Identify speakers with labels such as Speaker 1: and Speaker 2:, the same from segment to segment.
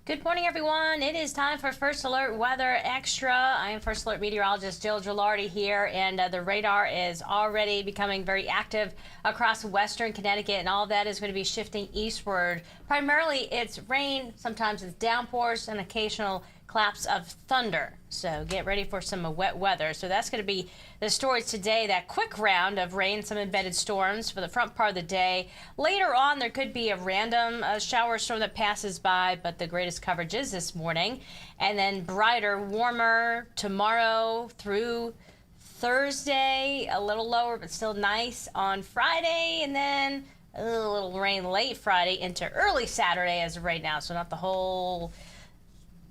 Speaker 1: Good morning, everyone. It is time for First Alert Weather Extra. I am First Alert Meteorologist Jill Gilardi here, and the radar is already becoming very active across western Connecticut, and all of that is going to be shifting eastward. Primarily, it's rain, sometimes it's downpours, and occasional claps of thunder. So get ready for some wet weather. So that's going to be the stories today, that quick round of rain, some embedded storms for the front part of the day. Later on, there could be a random shower storm that passes by, but the greatest coverage is this morning. And then brighter, warmer tomorrow through Thursday, a little lower, but still nice on Friday. And then a little rain late Friday into early Saturday as of right now. So not the whole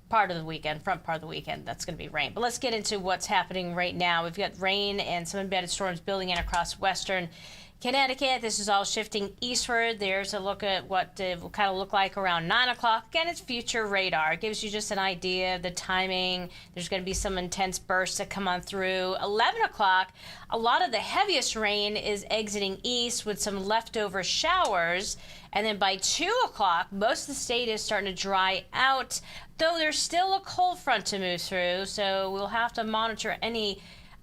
Speaker 1: part of the weekend, front part of the weekend, that's going to be rain. But let's get into what's happening right now. We've got rain and some embedded storms building in across western Connecticut. This is all shifting eastward. There's a look at what it will kind of look like around 9 o'clock. Again, it's future radar. It gives you just an idea of the timing. There's going to be some intense bursts that come on through. 11 o'clock, a lot of the heaviest rain is exiting east with some leftover showers. And then by 2 o'clock, most of the state is starting to dry out, though there's still a cold front to move through. So we'll have to monitor any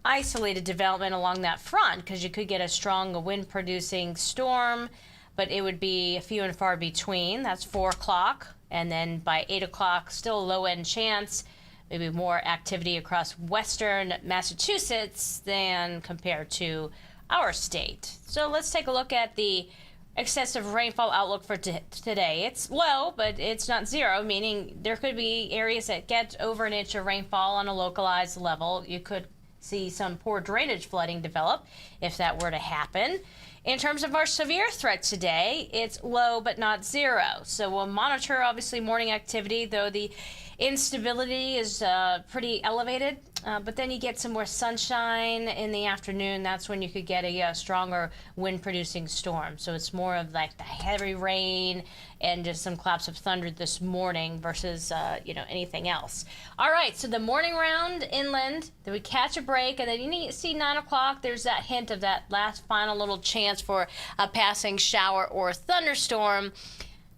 Speaker 1: isolated development along that front, because you could get a strong wind-producing storm, but it would be few and far between. That's 4 o'clock, and then by 8 o'clock, still a low-end chance, maybe more activity across western Massachusetts than compared to our state. So let's take a look at the excessive rainfall outlook for today. It's low, but it's not zero, meaning there could be areas that get over an inch of rainfall on a localized level. You could see some poor drainage flooding develop if that were to happen. In terms of our severe threat today, it's low but not zero. So we'll monitor, obviously, morning activity, though the instability is pretty elevated. But then you get some more sunshine in the afternoon. That's when you could get a stronger wind-producing storm. So it's more of like the heavy rain and just some claps of thunder this morning versus anything else. All right, so the morning round inland, then we catch a break, and then you see 9 o'clock. There's that hint of that last final little chance for a passing shower or thunderstorm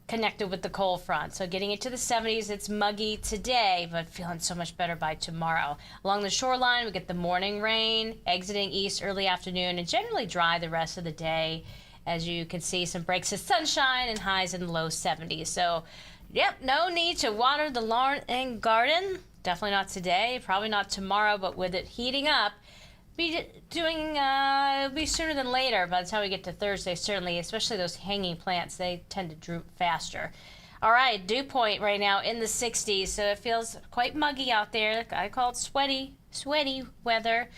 Speaker 1: connected with the cold front. So getting into the 70s, it's muggy today, but feeling so much better by tomorrow. Along the shoreline, we get the morning rain, exiting east early afternoon, and generally dry the rest of the day. As you can see, some breaks of sunshine and highs in the low 70s. So, yep, no need to water the lawn and garden. Definitely not today, probably not tomorrow, but with it heating up, it'll be sooner than later. By the time we get to Thursday, certainly, especially those hanging plants, they tend to droop faster. All right, dew point right now in the 60s, so it feels quite muggy out there. I call it sweaty weather.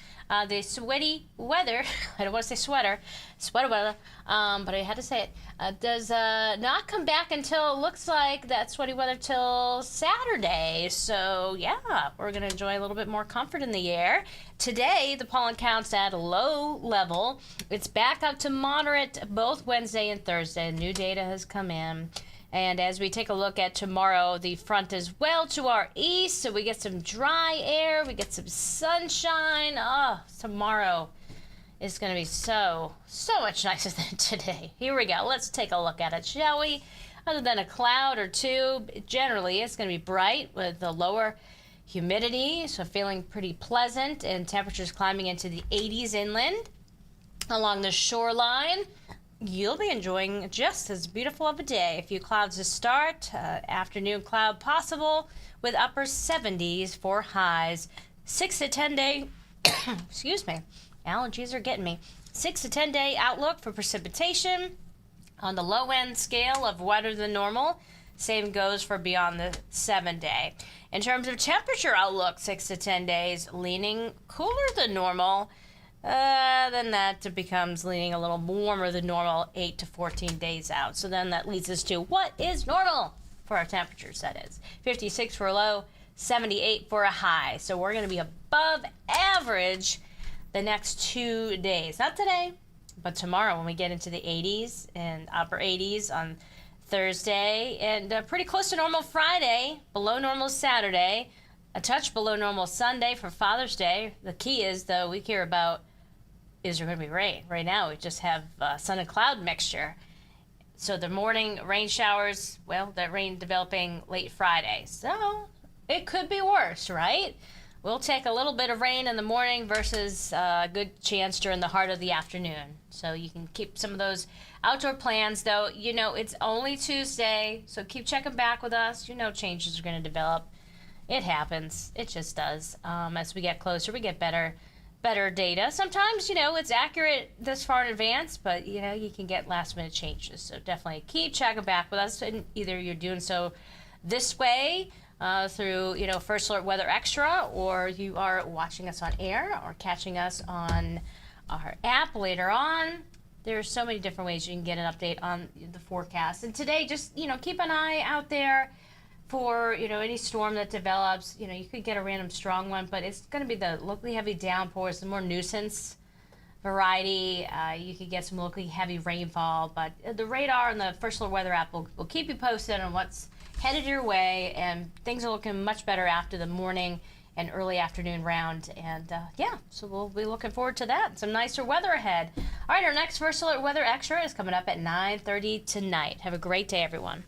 Speaker 1: The sweaty weather, I don't want to say sweater weather, but I had to say it, does not come back until, it looks like, that sweaty weather till Saturday. So, yeah, we're going to enjoy a little bit more comfort in the air. Today, the pollen count's at a low level. It's back up to moderate both Wednesday and Thursday. New data has come in. And as we take a look at tomorrow, the front is well to our east, so we get some dry air, we get some sunshine. Oh, tomorrow is going to be so much nicer than today. Here we go. Let's take a look at it, shall we? Other than a cloud or two, generally it's going to be bright with the lower humidity, so feeling pretty pleasant, and temperatures climbing into the 80s inland. Along the shoreline, you'll be enjoying just as beautiful of a day. A few clouds to start, afternoon cloud possible with upper 70s for highs. 6 to 10 day, excuse me, allergies are getting me. 6 to 10 day outlook for precipitation on the low end scale of wetter than normal. Same goes for beyond the 7 day. In terms of temperature outlook, 6 to 10 days, leaning cooler than normal. Then that becomes leaning a little warmer than normal 8 to 14 days out. So then that leads us to what is normal for our temperatures, that is. 56 for a low, 78 for a high. So we're going to be above average the next 2 days. Not today, but tomorrow when we get into the 80s and upper 80s on Thursday. And pretty close to normal Friday, below normal Saturday, a touch below normal Sunday for Father's Day. The key is, though, we hear about, is there going to be rain? Right now, we just have sun and cloud mixture. So the morning rain showers, well, that rain developing late Friday. So it could be worse, right? We'll take a little bit of rain in the morning versus a good chance during the heart of the afternoon. So you can keep some of those outdoor plans, though. You know, it's only Tuesday, so keep checking back with us. You know changes are going to develop. It happens. It just does. As we get closer, we get better data. Sometimes, you know, it's accurate this far in advance, but, you know, you can get last-minute changes. So definitely keep checking back with us, and either you're doing so this way, through, you know, First Alert Weather Extra, or you are watching us on air or catching us on our app later on. There's so many different ways you can get an update on the forecast. And today, just, you know, keep an eye out there for, you know, any storm that develops. You know, you could get a random strong one, but it's going to be the locally heavy downpours, the more nuisance variety. You could get some locally heavy rainfall, but the radar and the First Alert Weather app will keep you posted on what's headed your way, and things are looking much better after the morning and early afternoon round. And yeah, so we'll be looking forward to that. Some nicer weather ahead. All right, our next First Alert Weather Extra is coming up at 9:30 tonight. Have a great day, everyone.